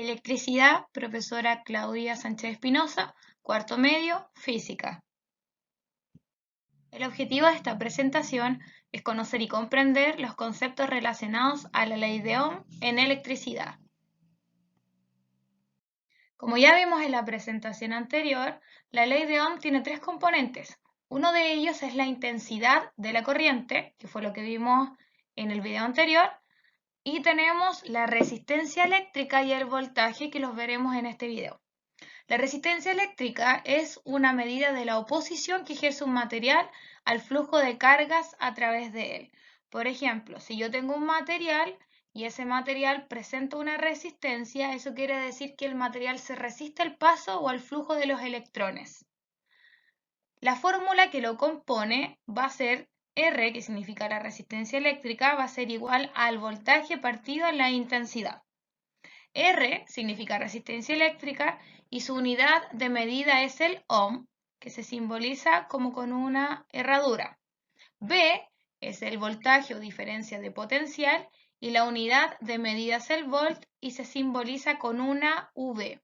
Electricidad, profesora Claudia Sánchez Espinosa, cuarto medio, física. El objetivo de esta presentación es conocer y comprender los conceptos relacionados a la ley de Ohm en electricidad. Como ya vimos en la presentación anterior, la ley de Ohm tiene tres componentes. Uno de ellos es la intensidad de la corriente, que fue lo que vimos en el video anterior, y tenemos la resistencia eléctrica y el voltaje, que los veremos en este video. La resistencia eléctrica es una medida de la oposición que ejerce un material al flujo de cargas a través de él. Por ejemplo, si yo tengo un material y ese material presenta una resistencia, eso quiere decir que el material se resiste al paso o al flujo de los electrones. La fórmula que lo compone va a ser R, que significa la resistencia eléctrica, va a ser igual al voltaje partido en la intensidad. R significa resistencia eléctrica y su unidad de medida es el ohm, que se simboliza como con una herradura. V es el voltaje o diferencia de potencial y la unidad de medida es el volt y se simboliza con una V.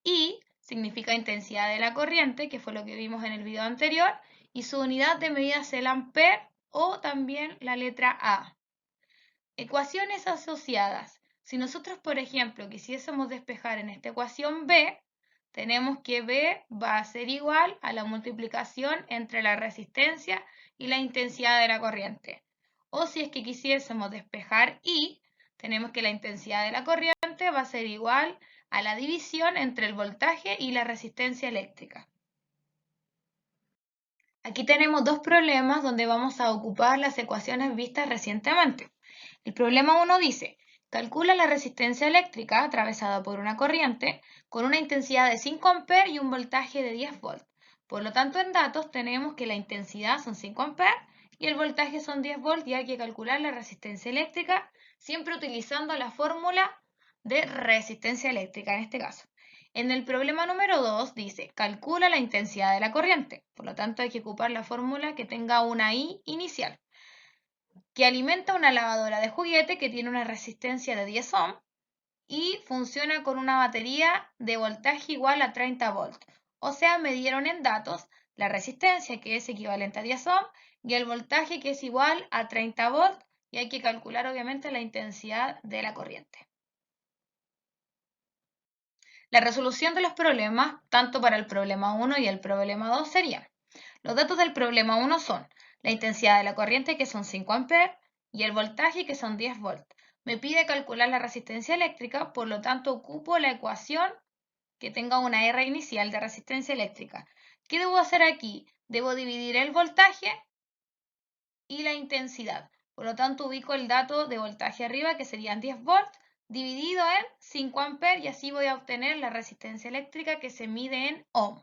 I significa intensidad de la corriente, que fue lo que vimos en el video anterior, y su unidad de medida es el ampere o también la letra A. Ecuaciones asociadas. Si nosotros, por ejemplo, quisiésemos despejar en esta ecuación B, tenemos que B va a ser igual a la multiplicación entre la resistencia y la intensidad de la corriente. O si es que quisiésemos despejar I, tenemos que la intensidad de la corriente va a ser igual a la división entre el voltaje y la resistencia eléctrica. Aquí tenemos dos problemas donde vamos a ocupar las ecuaciones vistas recientemente. El problema 1 dice, calcula la resistencia eléctrica atravesada por una corriente con una intensidad de 5 A y un voltaje de 10 volt. Por lo tanto, en datos tenemos que la intensidad son 5 A y el voltaje son 10 volt y hay que calcular la resistencia eléctrica siempre utilizando la fórmula de resistencia eléctrica en este caso. En el problema número 2 dice, calcula la intensidad de la corriente. Por lo tanto, hay que ocupar la fórmula que tenga una I inicial, que alimenta una lavadora de juguete que tiene una resistencia de 10 ohm y funciona con una batería de voltaje igual a 30 volt. O sea, midieron en datos la resistencia, que es equivalente a 10 ohm, y el voltaje, que es igual a 30 volt, y hay que calcular obviamente la intensidad de la corriente. La resolución de los problemas, tanto para el problema 1 y el problema 2, serían: los datos del problema 1 son la intensidad de la corriente, que son 5 A, y el voltaje, que son 10 volt. Me pide calcular la resistencia eléctrica, por lo tanto ocupo la ecuación que tenga una R inicial de resistencia eléctrica. ¿Qué debo hacer aquí? Debo dividir el voltaje y la intensidad. Por lo tanto, ubico el dato de voltaje arriba, que serían 10 volts, dividido en 5 A, y así voy a obtener la resistencia eléctrica, que se mide en ohm.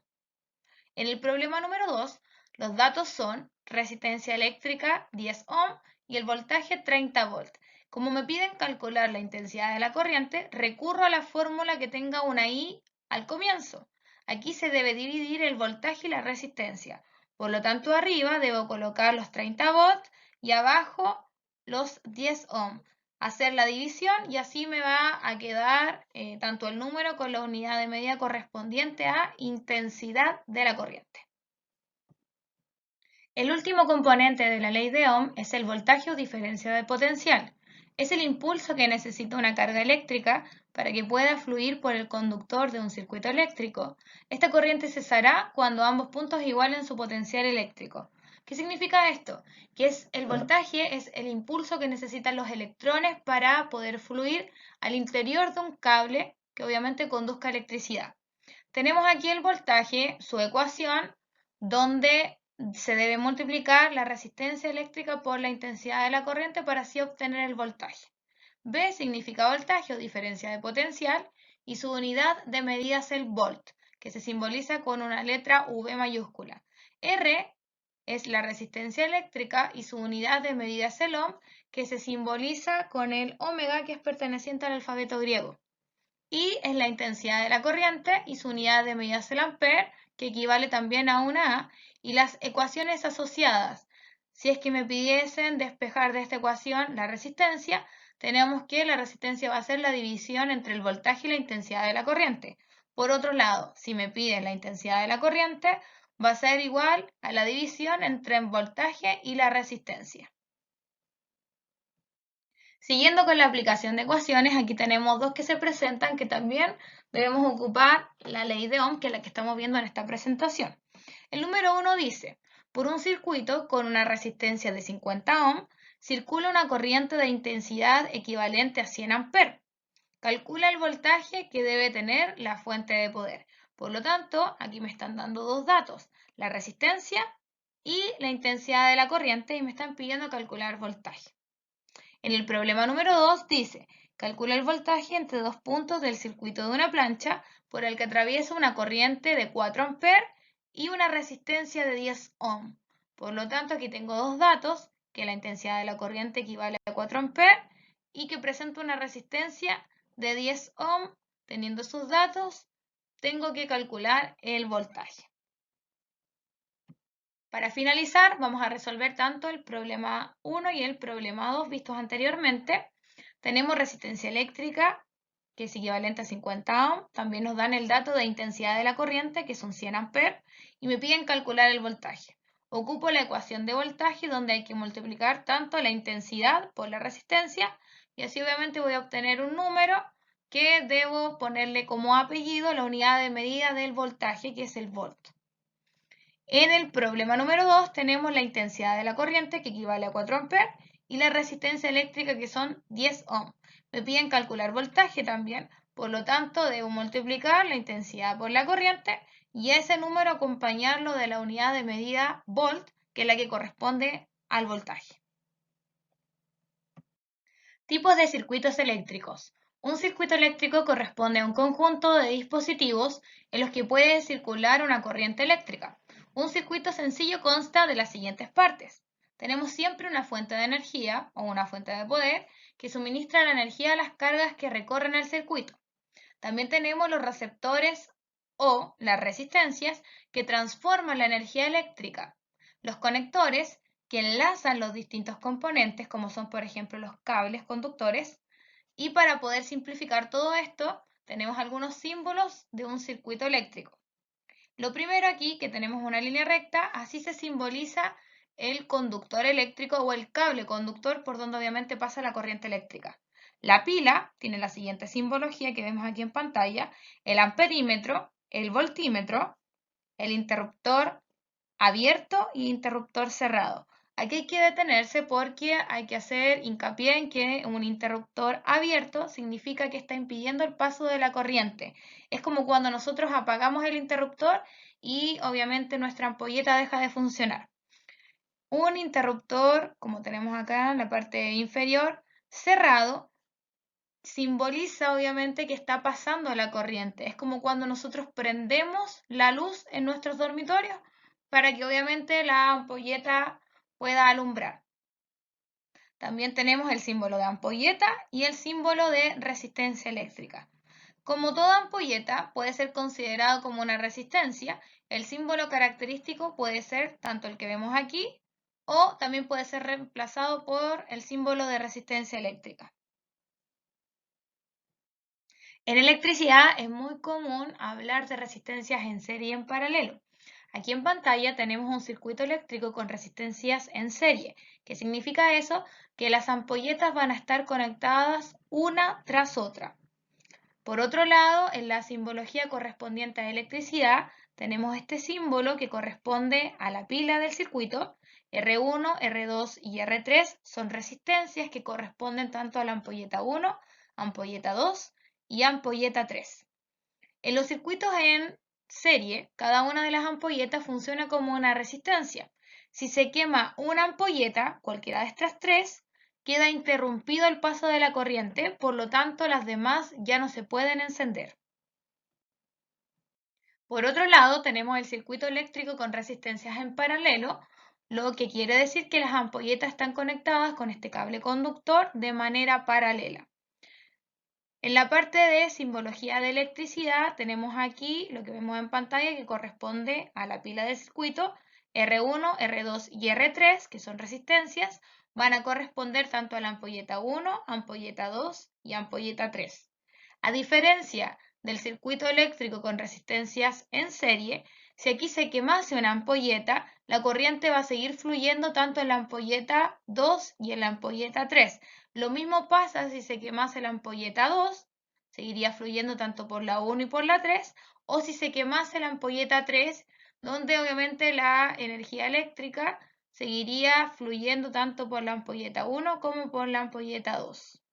En el problema número 2, los datos son resistencia eléctrica 10 ohm y el voltaje 30 volt. Como me piden calcular la intensidad de la corriente, recurro a la fórmula que tenga una I al comienzo. Aquí se debe dividir el voltaje y la resistencia. Por lo tanto, arriba debo colocar los 30 volts y abajo los 10 ohm. Hacer la división y así me va a quedar tanto el número con la unidad de medida correspondiente a intensidad de la corriente. El último componente de la ley de Ohm es el voltaje o diferencia de potencial. Es el impulso que necesita una carga eléctrica para que pueda fluir por el conductor de un circuito eléctrico. Esta corriente cesará cuando ambos puntos igualen su potencial eléctrico. ¿Qué significa esto? Que el voltaje es el impulso que necesitan los electrones para poder fluir al interior de un cable que obviamente conduzca electricidad. Tenemos aquí el voltaje, su ecuación, donde se debe multiplicar la resistencia eléctrica por la intensidad de la corriente para así obtener el voltaje. V significa voltaje o diferencia de potencial y su unidad de medida es el volt, que se simboliza con una letra V mayúscula. R es la resistencia eléctrica y su unidad de medida es el ohm, que se simboliza con el omega, que es perteneciente al alfabeto griego. I es la intensidad de la corriente y su unidad de medida es el ampere, que equivale también a una A, y las ecuaciones asociadas. Si es que me pidiesen despejar de esta ecuación la resistencia, tenemos que la resistencia va a ser la división entre el voltaje y la intensidad de la corriente. Por otro lado, si me piden la intensidad de la corriente, va a ser igual a la división entre el voltaje y la resistencia. Siguiendo con la aplicación de ecuaciones, aquí tenemos dos que se presentan que también debemos ocupar la ley de Ohm, que es la que estamos viendo en esta presentación. El número 1 dice, por un circuito con una resistencia de 50 ohm, circula una corriente de intensidad equivalente a 100 amperes. Calcula el voltaje que debe tener la fuente de poder. Por lo tanto, aquí me están dando dos datos, la resistencia y la intensidad de la corriente, y me están pidiendo calcular voltaje. En el problema número 2 dice, calcula el voltaje entre dos puntos del circuito de una plancha por el que atraviesa una corriente de 4 amperes y una resistencia de 10 ohm. Por lo tanto, aquí tengo dos datos, que la intensidad de la corriente equivale a 4 amperes y que presenta una resistencia de 10 ohm. Teniendo sus datos, tengo que calcular el voltaje. Para finalizar, vamos a resolver tanto el problema 1 y el problema 2 vistos anteriormente. Tenemos resistencia eléctrica, que es equivalente a 50 ohm. También nos dan el dato de intensidad de la corriente, que son 100 amperes, y me piden calcular el voltaje. Ocupo la ecuación de voltaje, donde hay que multiplicar tanto la intensidad por la resistencia, y así obviamente voy a obtener un número que debo ponerle como apellido la unidad de medida del voltaje, que es el volt. En el problema número 2 tenemos la intensidad de la corriente, que equivale a 4 amperes, y la resistencia eléctrica, que son 10 ohm. Me piden calcular voltaje también, por lo tanto debo multiplicar la intensidad por la corriente y ese número acompañarlo de la unidad de medida volt, que es la que corresponde al voltaje. Tipos de circuitos eléctricos. Un circuito eléctrico corresponde a un conjunto de dispositivos en los que puede circular una corriente eléctrica. Un circuito sencillo consta de las siguientes partes. Tenemos siempre una fuente de energía o una fuente de poder que suministra la energía a las cargas que recorren el circuito. También tenemos los receptores o las resistencias que transforman la energía eléctrica. Los conectores que enlazan los distintos componentes, como son por ejemplo los cables conductores. Y para poder simplificar todo esto, tenemos algunos símbolos de un circuito eléctrico. Lo primero aquí, que tenemos una línea recta, así se simboliza el conductor eléctrico o el cable conductor por donde obviamente pasa la corriente eléctrica. La pila tiene la siguiente simbología que vemos aquí en pantalla, el amperímetro, el voltímetro, el interruptor abierto y interruptor cerrado. Aquí hay que detenerse porque hay que hacer hincapié en que un interruptor abierto significa que está impidiendo el paso de la corriente. Es como cuando nosotros apagamos el interruptor y obviamente nuestra ampolleta deja de funcionar. Un interruptor, como tenemos acá en la parte inferior, cerrado, simboliza obviamente que está pasando la corriente. Es como cuando nosotros prendemos la luz en nuestros dormitorios para que obviamente la ampolleta pueda alumbrar. También tenemos el símbolo de ampolleta y el símbolo de resistencia eléctrica. Como toda ampolleta puede ser considerado como una resistencia, el símbolo característico puede ser tanto el que vemos aquí o también puede ser reemplazado por el símbolo de resistencia eléctrica. En electricidad es muy común hablar de resistencias en serie y en paralelo. Aquí en pantalla tenemos un circuito eléctrico con resistencias en serie. ¿Qué significa eso? Que las ampolletas van a estar conectadas una tras otra. Por otro lado, en la simbología correspondiente a electricidad, tenemos este símbolo que corresponde a la pila del circuito. R1, R2 y R3 son resistencias que corresponden tanto a la ampolleta 1, ampolleta 2 y ampolleta 3. En los circuitos en serie, cada una de las ampolletas funciona como una resistencia. Si se quema una ampolleta, cualquiera de estas tres, queda interrumpido el paso de la corriente, por lo tanto las demás ya no se pueden encender. Por otro lado, tenemos el circuito eléctrico con resistencias en paralelo, lo que quiere decir que las ampolletas están conectadas con este cable conductor de manera paralela. En la parte de simbología de electricidad tenemos aquí lo que vemos en pantalla que corresponde a la pila de circuito R1, R2 y R3, que son resistencias, van a corresponder tanto a la ampolleta 1, ampolleta 2 y ampolleta 3. A diferencia del circuito eléctrico con resistencias en serie, si aquí se quemase una ampolleta, la corriente va a seguir fluyendo tanto en la ampolleta 2 y en la ampolleta 3. Lo mismo pasa si se quemase la ampolleta 2, seguiría fluyendo tanto por la 1 y por la 3, o si se quemase la ampolleta 3, donde obviamente la energía eléctrica seguiría fluyendo tanto por la ampolleta 1 como por la ampolleta 2.